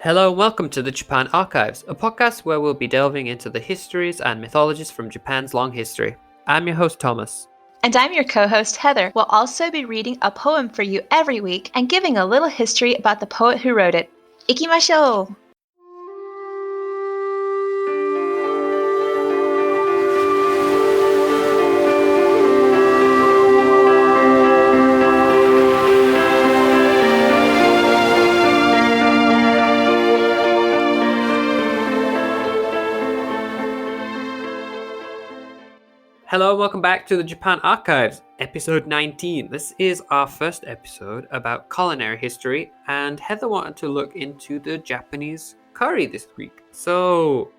Hello and welcome to the Japan Archives, a podcast where we'll be delving into the histories and mythologies from Japan's long history. I'm your host, Thomas. And I'm your co-host, Heather. We'll also be reading a poem for you every week and giving a little history about the poet who wrote it. Ikimashou! Hello and welcome back to the Japan Archives, episode 19. This is our first episode about culinary history, and Heather wanted to look into the Japanese curry this week. So,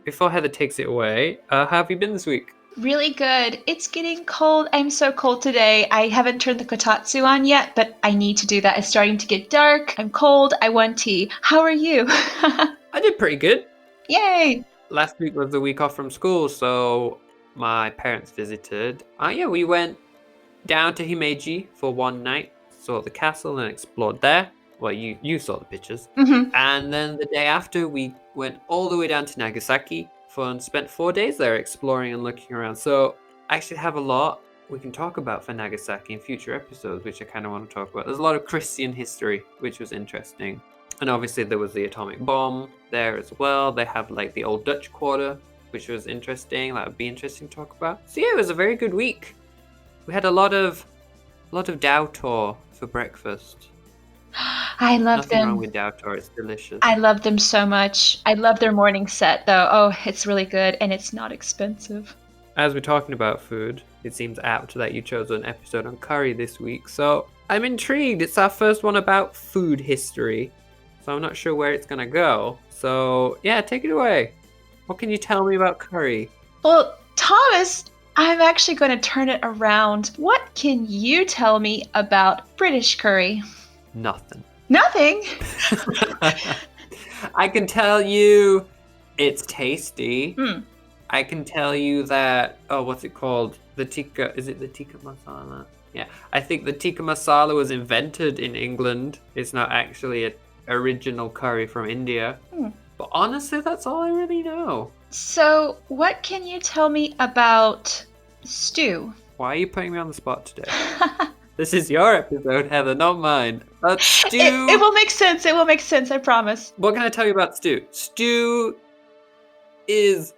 before Heather takes it away, how have you been this week? Really good. It's getting cold. I'm so cold today. I haven't turned the kotatsu on yet, but I need to do that. It's starting to get dark. I'm cold. I want tea. How are you? I did pretty good. Yay! Last week was the week off from school, so my parents visited. We went down to Himeji for one night, saw the castle and explored there. Well, you saw the pictures. Mm-hmm. And then the day after, we went all the way down to Nagasaki and spent 4 days there exploring and looking around. So I actually have a lot we can talk about for Nagasaki in future episodes, which I kind of want to talk about. There's a lot of Christian history, which was interesting. And obviously there was the atomic bomb there as well. They have like the old Dutch quarter, which was interesting. That would be interesting to talk about. So yeah, it was a very good week. We had a lot of Dao for breakfast. I love Nothing them. wrong with Dao, it's delicious. I love them so much. I love their morning set though. Oh, it's really good and it's not expensive. As we're talking about food, it seems apt that you chose an episode on curry this week. So I'm intrigued. It's our first one about food history. So I'm not sure where it's gonna go. So yeah, take it away. What can you tell me about curry? Well, Thomas, I'm actually going to turn it around. What can you tell me about British curry? Nothing. Nothing? I can tell you it's tasty. Mm. I can tell you that, what's it called? Is it the tikka masala? Yeah, I think the tikka masala was invented in England. It's not actually an original curry from India. Mm. But honestly, that's all I really know. So, what can you tell me about stew? Why are you putting me on the spot today? This is your episode, Heather, not mine. Stew. It will make sense. It will make sense, I promise. What can I tell you about stew? Stew is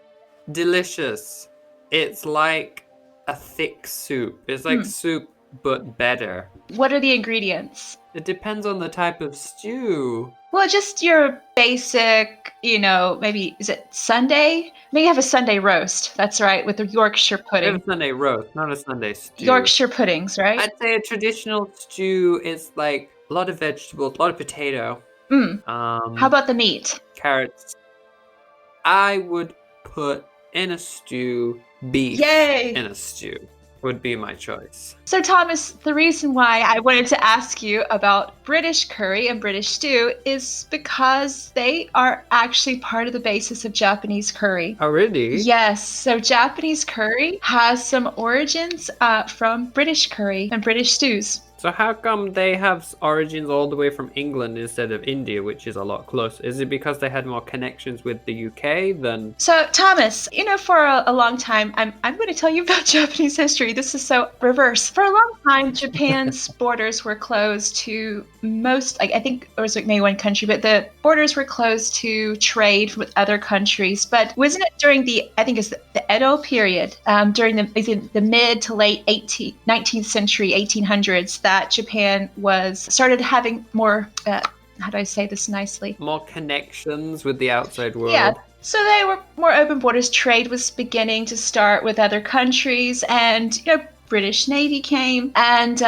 delicious. It's like a thick soup. It's like soup, but better. What are the ingredients? It depends on the type of stew. Well, just your basic, maybe, is it Sunday? Maybe you have a Sunday roast. That's right, with the Yorkshire I have pudding. a Sunday roast, not a Sunday stew. Yorkshire puddings, right? I'd say a traditional stew is like a lot of vegetables, a lot of potato. How about the meat? Carrots. I would put in a stew beef. Yay! In a stew would be my choice. So Thomas, the reason why I wanted to ask you about British curry and British stew is because they are actually part of the basis of Japanese curry. Oh, really? Yes. So Japanese curry has some origins from British curry and British stews. So how come they have origins all the way from England instead of India, which is a lot closer? Is it because they had more connections with the UK than... So Thomas, for a long time, I'm going to tell you about Japanese history. This is so reverse. For a long time, Japan's borders were closed to most, I think it was maybe one country, but the borders were closed to trade with other countries. But wasn't it during the Edo period, during the mid to late 19th century, 1800s, that Japan started having more, how do I say this nicely? More connections with the outside world. Yeah. So they were more open borders. Trade was beginning to start with other countries, and British Navy came, and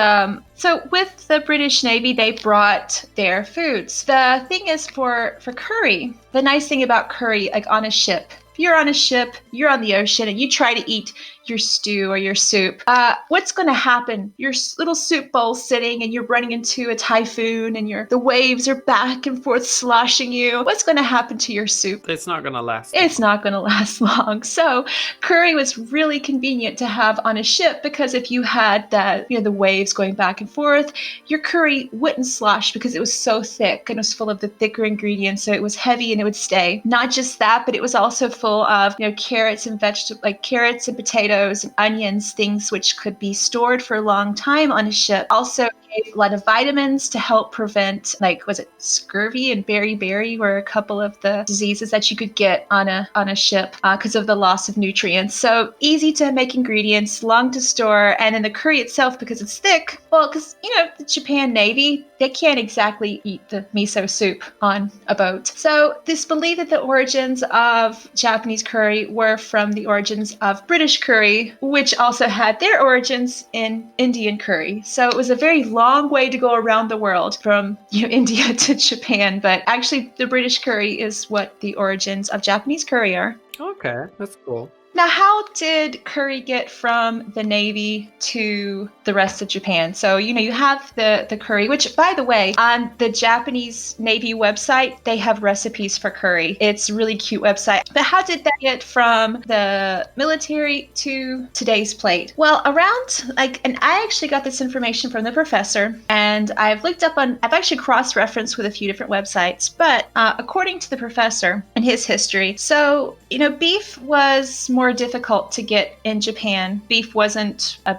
so with the British Navy, they brought their foods. The thing is, for curry, the nice thing about curry, like on a ship, if you're on a ship, you're on the ocean, and you try to eat your stew or your soup, what's going to happen? Your little soup bowl sitting and you're running into a typhoon and the waves are back and forth sloshing you. What's going to happen to your soup? It's not going to last It's long. not going to last long. So curry was really convenient to have on a ship because if you had that, the waves going back and forth, your curry wouldn't slosh because it was so thick and it was full of the thicker ingredients. So it was heavy and it would stay. Not just that, but it was also full of, carrots and vegetables, like carrots and potatoes and onions, things which could be stored for a long time on a ship. Also gave a lot of vitamins to help prevent, was it scurvy and beriberi were a couple of the diseases that you could get on a ship because of the loss of nutrients. So easy to make ingredients, long to store, and then the curry itself, because it's thick, well, because, the Japan Navy, they can't exactly eat the miso soup on a boat. So this belief that the origins of Japanese curry were from the origins of British curry, which also had their origins in Indian curry. So it was a very long way to go around the world from India to Japan, but actually the British curry is what the origins of Japanese curry are. Okay, that's cool. Now, how did curry get from the Navy to the rest of Japan? So, you have the curry, which, by the way, on the Japanese Navy website, they have recipes for curry. It's a really cute website. But how did that get from the military to today's plate? Well, and I actually got this information from the professor, and I've actually cross-referenced with a few different websites, but according to the professor and his history, so, beef was more difficult to get in Japan. Beef wasn't a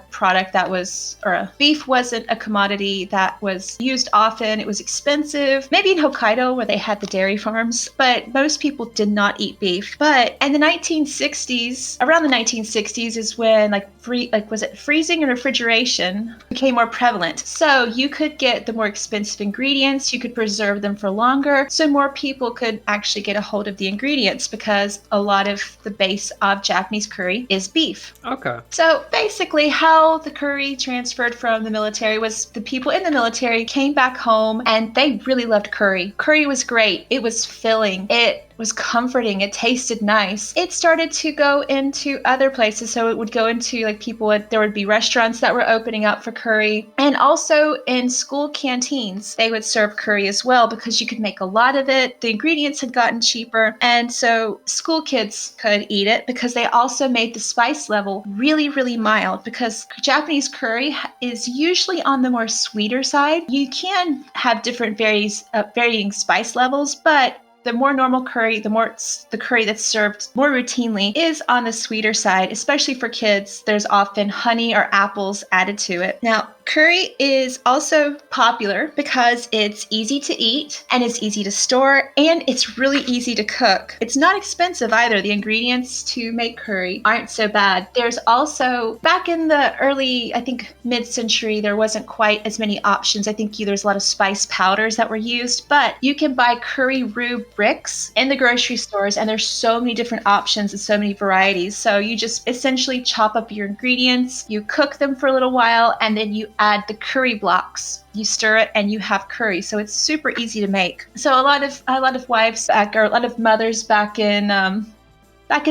commodity that was used often. It was expensive. Maybe in Hokkaido where they had the dairy farms, but most people did not eat beef. But in the 1960s, around the 1960s is when freezing and refrigeration became more prevalent. So you could get the more expensive ingredients, you could preserve them for longer, so more people could actually get a hold of the ingredients because a lot of the base of Japanese curry is beef. Okay. So basically how the curry transferred from the military was the people in the military came back home and they really loved curry. Curry was great. It was filling. It was comforting. It tasted nice. It started to go into other places. So it would go into there would be restaurants that were opening up for curry. And also in school canteens, they would serve curry as well because you could make a lot of it. The ingredients had gotten cheaper. And so school kids could eat it because they also made the spice level really, really mild because Japanese curry is usually on the more sweeter side. You can have different varying spice levels, but the more normal curry, the curry that's served more routinely is on the sweeter side, especially for kids. There's often honey or apples added to it. Now, curry is also popular because it's easy to eat and it's easy to store and it's really easy to cook. It's not expensive either. The ingredients to make curry aren't so bad. There's also, back in the early, I think mid-century, there wasn't quite as many options. I think there's a lot of spice powders that were used, but you can buy curry roux bricks in the grocery stores and there's so many different options and so many varieties. So you just essentially chop up your ingredients, you cook them for a little while, and then you add the curry blocks. You stir it and you have curry. So it's super easy to make. So a lot of wives or a lot of mothers back in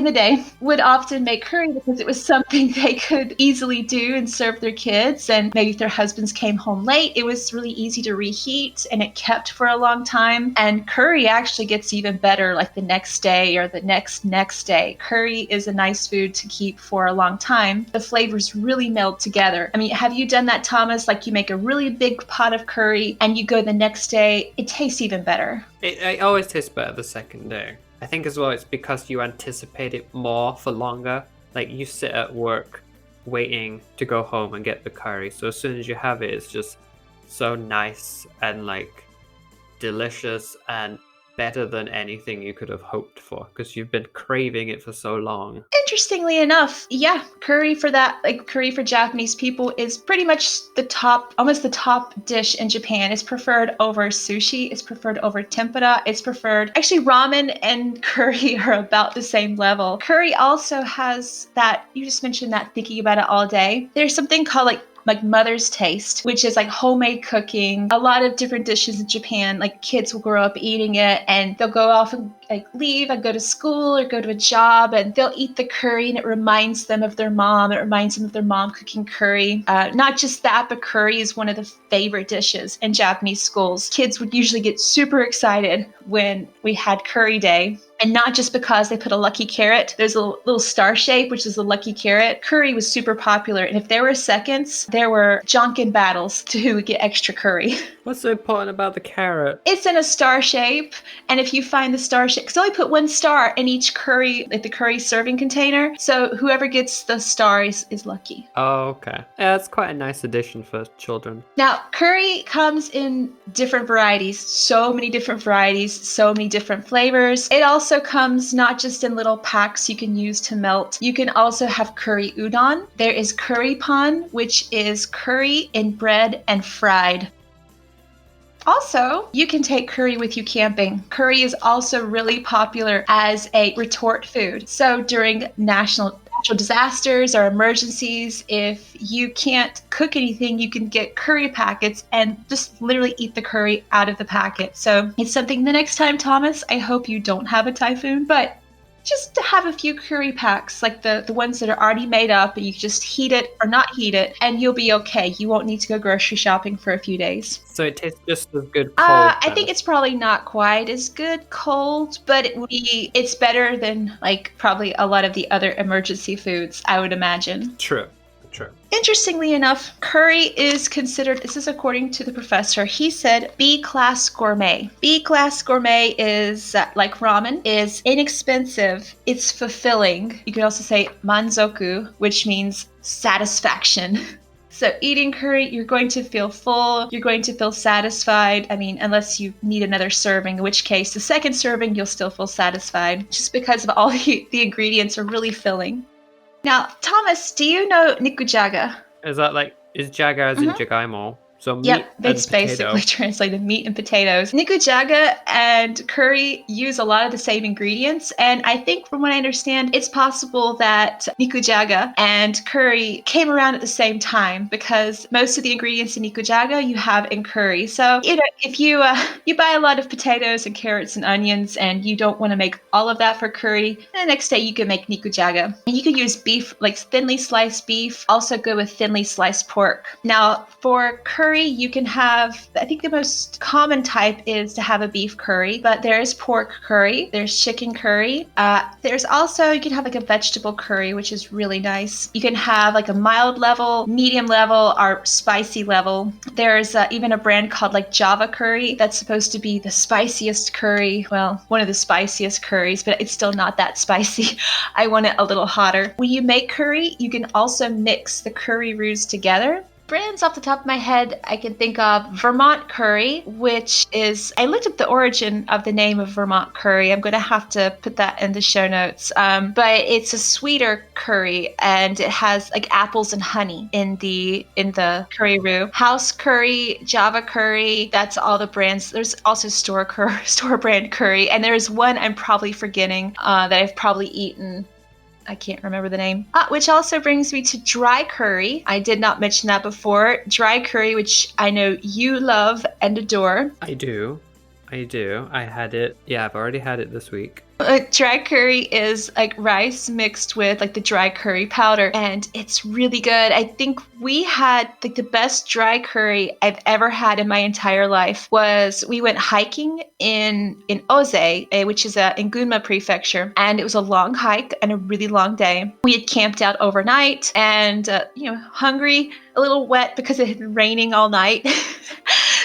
the day would often make curry because it was something they could easily do and serve their kids. And maybe if their husbands came home late, it was really easy to reheat and it kept for a long time. And curry actually gets even better like the next day or the next day. Curry is a nice food to keep for a long time. The flavors really meld together. I mean, have you done that, Thomas? Like you make a really big pot of curry and you go the next day, it tastes even better. It always tastes better the second day. I think as well it's because you anticipate it more for longer. Like you sit at work waiting to go home and get the curry. So as soon as you have it, it's just so nice and delicious and better than anything you could have hoped for because you've been craving it for so long. Interestingly enough, yeah, curry for Japanese people is pretty much almost the top dish in Japan. It's preferred over sushi. It's preferred over tempura. Actually, ramen and curry are about the same level. Curry also has that, you just mentioned that thinking about it all day. There's something called like mother's taste, which is like homemade cooking. A lot of different dishes in Japan, like kids will grow up eating it and they'll go off like leave and go to school or go to a job, and they'll eat the curry and it reminds them of their mom. It reminds them of their mom cooking curry. Not just that, but curry is one of the favorite dishes in Japanese schools. Kids would usually get super excited when we had curry day. And not just because they put a lucky carrot. There's a little star shape, which is a lucky carrot. Curry was super popular. And if there were seconds, there were Jonkin battles to who would get extra curry. What's so important about the carrot? It's in a star shape. And if you find the star shape, because I only put one star in each curry, like the curry serving container. So whoever gets the star is lucky. Oh, okay. Yeah, that's quite a nice addition for children. Now, curry comes in different varieties. So many different varieties, so many different flavors. It also comes not just in little packs you can use to melt. You can also have curry udon. There is curry pan, which is curry in bread and fried. Also, you can take curry with you camping. Curry is also really popular as a retort food. So during natural disasters or emergencies, if you can't cook anything, you can get curry packets and just literally eat the curry out of the packet. So it's something the next time, Thomas, I hope you don't have a typhoon, but just to have a few curry packs, like the ones that are already made up, and you can just heat it or not heat it, and you'll be okay. You won't need to go grocery shopping for a few days. So it tastes just as good cold. I think it's probably not quite as good cold, but it's better than like probably a lot of the other emergency foods, I would imagine. True. Interestingly enough, curry is considered, this is according to the professor, he said B-class gourmet. B-class gourmet is, like ramen, is inexpensive, it's fulfilling. You could also say manzoku, which means satisfaction. So eating curry, you're going to feel full, you're going to feel satisfied. I mean, unless you need another serving, in which case the second serving, you'll still feel satisfied, just because of all the ingredients are really filling. Now, Thomas, do you know nikujaga? Is that like, is jaga as in jagaimo? So meat Yep, and it's potato. basically translated meat and potatoes. Nikujaga and curry use a lot of the same ingredients, and I think from what I understand, it's possible that nikujaga and curry came around at the same time because most of the ingredients in nikujaga you have in curry. So, if you buy a lot of potatoes and carrots and onions and you don't want to make all of that for curry, then the next day you can make nikujaga. And you can use beef, like thinly sliced beef, also good with thinly sliced pork. Now, for curry, you can have, I think the most common type is to have a beef curry, but there's pork curry, there's chicken curry. There's also, you can have like a vegetable curry, which is really nice. You can have like a mild level, medium level, or spicy level. There's even a brand called like Java curry that's supposed to be the spiciest curry. Well, one of the spiciest curries, but it's still not that spicy. I want it a little hotter. When you make curry, you can also mix the curry roux together. Brands off the top of my head, I can think of Vermont curry, which is, I looked up the origin of the name of Vermont curry. I'm going to have to put that in the show notes. But it's a sweeter curry, and it has like apples and honey in the curry roux. House curry, Java curry, that's all the brands. There's also store brand curry, and there's one I'm probably forgetting that I've probably eaten. I can't remember the name. Which also brings me to dry curry. I did not mention that before. Dry curry, which I know you love and adore. I do. I had it. Yeah, I've already had it this week. Dry curry is like rice mixed with like the dry curry powder, and it's really good. I think we had like the best dry curry I've ever had in my entire life. Was we went hiking in Oze, which is in Gunma Prefecture, and it was a long hike and a really long day. We had camped out overnight and hungry, a little wet because it had been raining all night.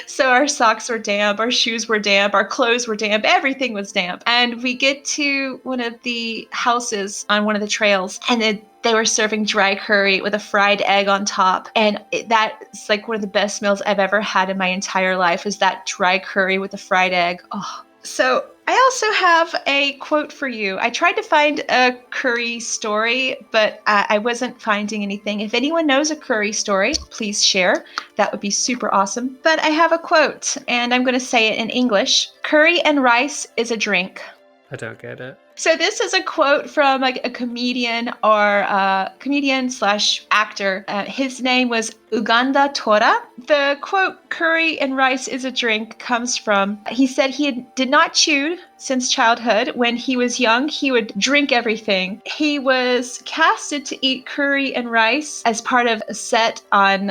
So our socks were damp, our shoes were damp, our clothes were damp, everything was damp. And we get to one of the houses on one of the trails, and they were serving dry curry with a fried egg on top. And that's like one of the best meals I've ever had in my entire life, is that dry curry with a fried egg. Oh. So I also have a quote for you. I tried to find a curry story, but I wasn't finding anything. If anyone knows a curry story, please share. That would be super awesome. But I have a quote, and I'm going to say it in English. Curry and rice is a drink. I don't get it. So this is a quote from like a comedian or comedian slash actor. His name was Uganda Tora. The quote, curry and rice is a drink, comes from, he said did not chew since childhood. When he was young, he would drink everything. He was casted to eat curry and rice as part of a set on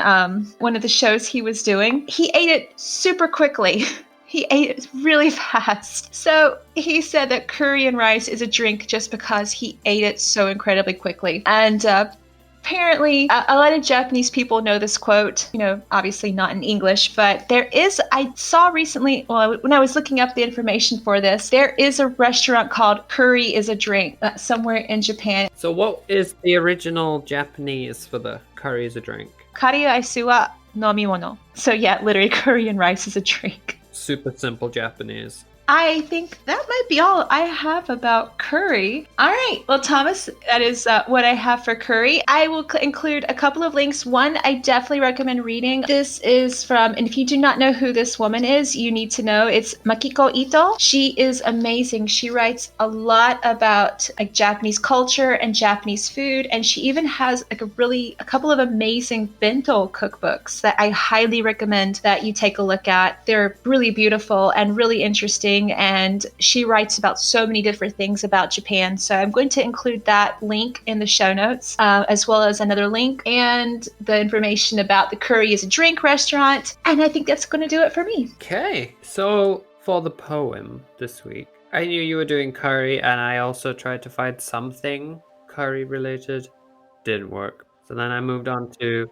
one of the shows he was doing. He ate it super quickly. He ate it really fast. So he said that curry and rice is a drink just because he ate it so incredibly quickly. And apparently, a lot of Japanese people know this quote, obviously not in English, but I saw recently, when I was looking up the information for this, there is a restaurant called Curry is a Drink somewhere in Japan. So what is the original Japanese for the curry is a drink? Kari aisu wa nomimono. So yeah, literally curry and rice is a drink. Super simple Japanese. I think that might be all I have about curry. All right. Well, Thomas, that is what I have for curry. I will include a couple of links. One, I definitely recommend reading. This is from, and if you do not know who this woman is, you need to know. It's Makiko Ito. She is amazing. She writes a lot about like Japanese culture and Japanese food. And she even has like a couple of amazing bento cookbooks that I highly recommend that you take a look at. They're really beautiful and really interesting. And she writes about so many different things about Japan. So I'm going to include that link in the show notes, as well as another link and the information about the Curry is a Drink restaurant. And I think that's going to do it for me. Okay, so for the poem this week, I knew you were doing curry, and I also tried to find something curry related. Didn't work. So then I moved on to,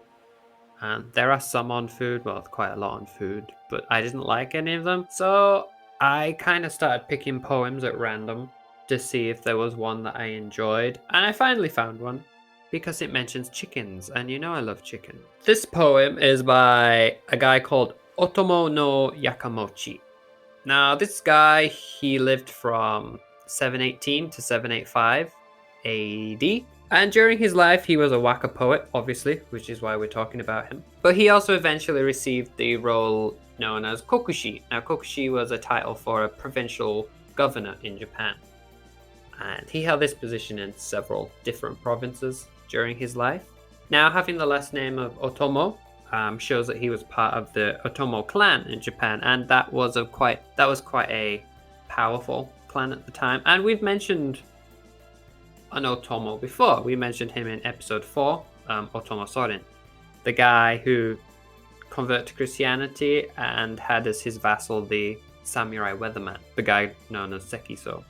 there are some on food, well, quite a lot on food, but I didn't like any of them. So I kind of started picking poems at random to see if there was one that I enjoyed, and I finally found one because it mentions chickens, and I love chicken. This poem is by a guy called Otomo Yakamochi. Now, this guy, he lived from 718 to 785 AD, and during his life, he was a waka poet, obviously, which is why we're talking about him. But he also eventually received the role known as kokushi. Now, kokushi was a title for a provincial governor in Japan. And he held this position in several different provinces during his life. Now, having the last name of Otomo shows that he was part of the Otomo clan in Japan, and that was quite a powerful clan at the time. And we've mentioned an Otomo before. We mentioned him in episode 4, Otomo Soren, the guy who converted to Christianity and had as his vassal the samurai weatherman, the guy known as Sekiso.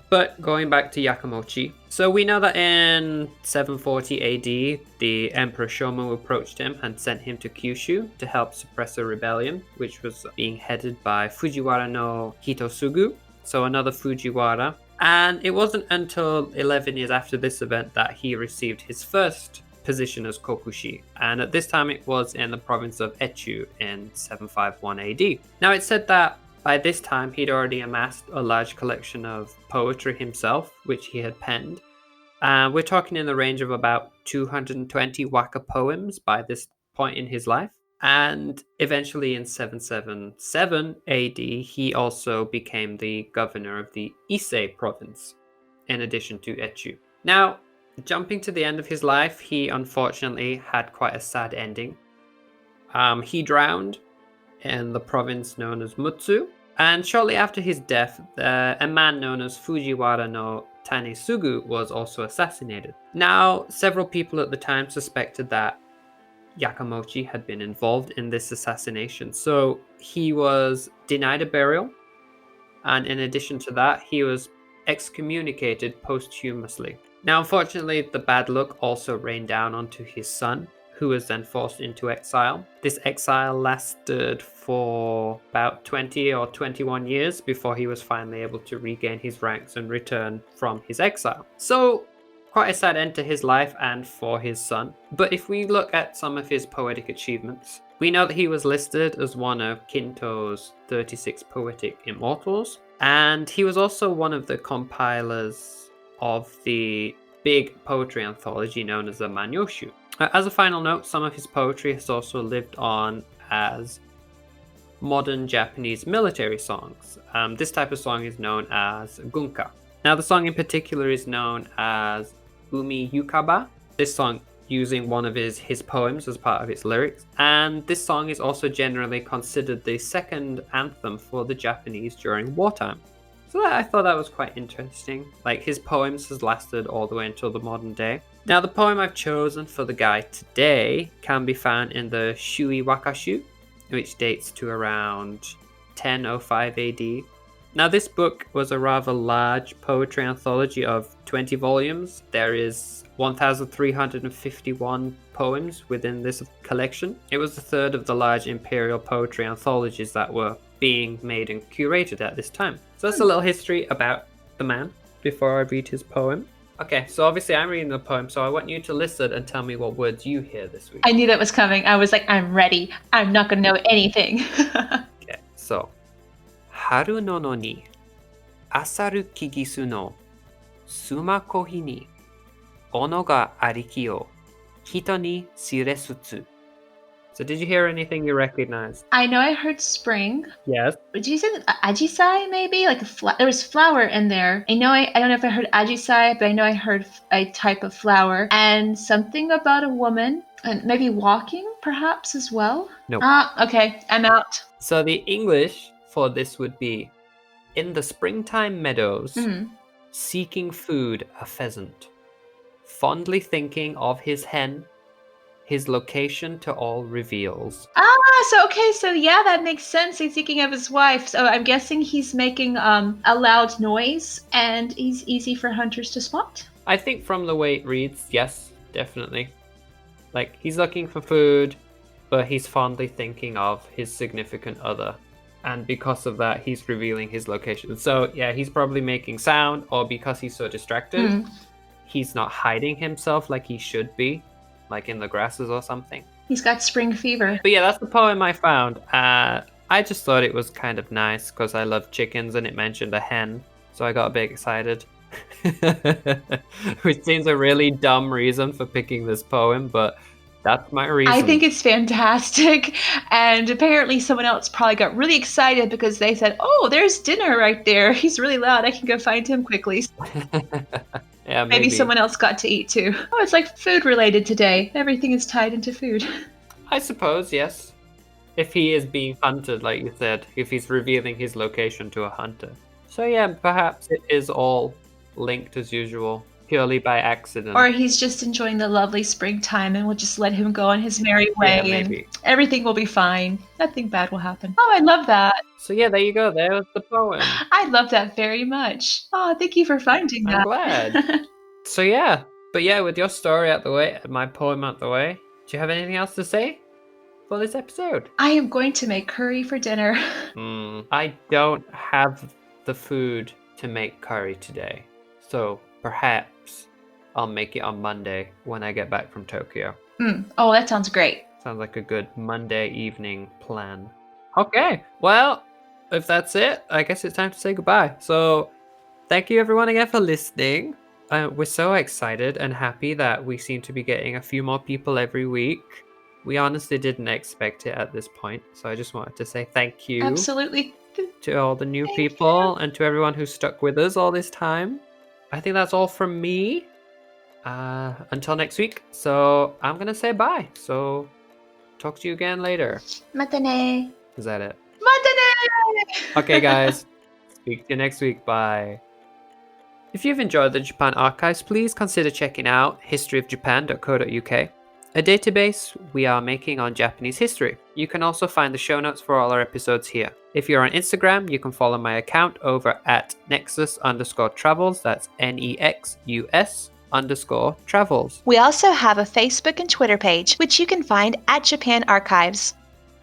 But going back to Yakamochi, so we know that in 740 AD, the Emperor Shomu approached him and sent him to Kyushu to help suppress a rebellion, which was being headed by Fujiwara no Hitosugu, so another Fujiwara. And it wasn't until 11 years after this event that he received his first position as kokushi, and at this time it was in the province of Echu in 751 AD. Now, it's said that by this time he'd already amassed a large collection of poetry himself, which he had penned. We're talking in the range of about 220 waka poems by this point in his life. And eventually in 777 AD, he also became the governor of the Ise province, in addition to Echu. Now, jumping to the end of his life, he unfortunately had quite a sad ending. He drowned in the province known as Mutsu, and shortly after his death, a man known as Fujiwara no Tanesugu was also assassinated. Now, several people at the time suspected that Yakamochi had been involved in this assassination, so he was denied a burial, and in addition to that, he was excommunicated posthumously. Now, unfortunately, the bad luck also rained down onto his son, who was then forced into exile. This exile lasted for about 20 or 21 years before he was finally able to regain his ranks and return from his exile. So, quite a sad end to his life and for his son. But if we look at some of his poetic achievements, we know that he was listed as one of Kinto's 36 poetic immortals, and he was also one of the compilers of the big poetry anthology known as the Manyoshu. As a final note, some of his poetry has also lived on as modern Japanese military songs. This type of song is known as gunka. Now, the song in particular is known as Umi Yukaba. This song using one of his poems as part of its lyrics. And this song is also generally considered the second anthem for the Japanese during wartime. So I thought that was quite interesting. Like, his poems has lasted all the way until the modern day. Now, the poem I've chosen for the guide today can be found in the Shui Wakashu, which dates to around 1005 AD. Now, this book was a rather large poetry anthology of 20 volumes. There is 1,351 poems within this collection. It was the third of the large imperial poetry anthologies that were being made and curated at this time. So that's a little history about the man before I read his poem. Okay, so obviously I'm reading the poem, so I want you to listen and tell me what words you hear this week. I knew that was coming. I was like, I'm ready. I'm not going to know anything. Okay, so. Haru no no ni asaru kigisu no suma kohi ni ono ga ariki o hito ni shiresutsu. So did you hear anything you recognized? I know I heard spring. Yes. Did you say ajisai maybe? Like there was flower in there. I don't know if I heard ajisai, but I know I heard a type of flower and something about a woman and maybe walking perhaps as well. No. Okay, I'm out. So the English for this would be, in the springtime meadows, seeking food a pheasant, fondly thinking of his hen, his location to all reveals. So yeah, that makes sense. He's thinking of his wife. So I'm guessing he's making a loud noise and he's easy for hunters to spot. I think from the way it reads, yes, definitely. Like, he's looking for food, but he's fondly thinking of his significant other. And because of that, he's revealing his location. So yeah, he's probably making sound, or because he's so distracted, he's not hiding himself like he should be, like in the grasses or something. He's got spring fever. But yeah, that's the poem I found. I just thought it was kind of nice because I love chickens and it mentioned a hen. So I got a bit excited. Which seems a really dumb reason for picking this poem, but that's my reason. I think it's fantastic. And apparently someone else probably got really excited because they said, oh, there's dinner right there. He's really loud. I can go find him quickly. Yeah, maybe someone else got to eat too. Oh, it's like food related today. Everything is tied into food. I suppose, yes. If he is being hunted, like you said, if he's revealing his location to a hunter. So yeah, perhaps it is all linked as usual, purely by accident. Or he's just enjoying the lovely springtime and we'll just let him go on his merry way and everything will be fine. Nothing bad will happen. Oh, I love that. So yeah, there you go. There was the poem. I love that very much. Oh, thank you for finding that. I'm glad. So yeah, but yeah, with your story out the way, my poem out the way, do you have anything else to say for this episode? I am going to make curry for dinner. I don't have the food to make curry today. So perhaps I'll make it on Monday when I get back from Tokyo. Oh, that sounds great. Sounds like a good Monday evening plan. Okay, well, if that's it, I guess it's time to say goodbye. So thank you everyone again for listening. We're so excited and happy that we seem to be getting a few more people every week. We honestly didn't expect it at this point. So I just wanted to say thank you. Absolutely. To all the new people and to everyone who stuck with us all this time. I think that's all from me. Until next week. So I'm going to say bye. So talk to you again later. Matane. Is that it? Matane! Okay, guys. Speak to you next week. Bye. If you've enjoyed the Japan Archives, please consider checking out historyofjapan.co.uk, a database we are making on Japanese history. You can also find the show notes for all our episodes here. If you're on Instagram, you can follow my account over at nexus_travels. That's NEXUS_travels. We also have a Facebook and Twitter page, which you can find at Japan Archives.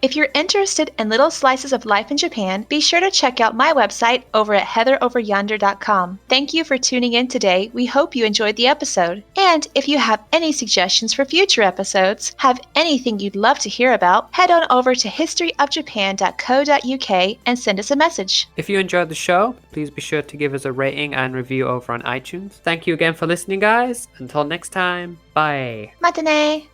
If you're interested in little slices of life in Japan, be sure to check out my website over at heatheroveryonder.com. Thank you for tuning in today. We hope you enjoyed the episode. And if you have any suggestions for future episodes, have anything you'd love to hear about, head on over to historyofjapan.co.uk and send us a message. If you enjoyed the show, please be sure to give us a rating and review over on iTunes. Thank you again for listening, guys. Until next time, bye. Matane!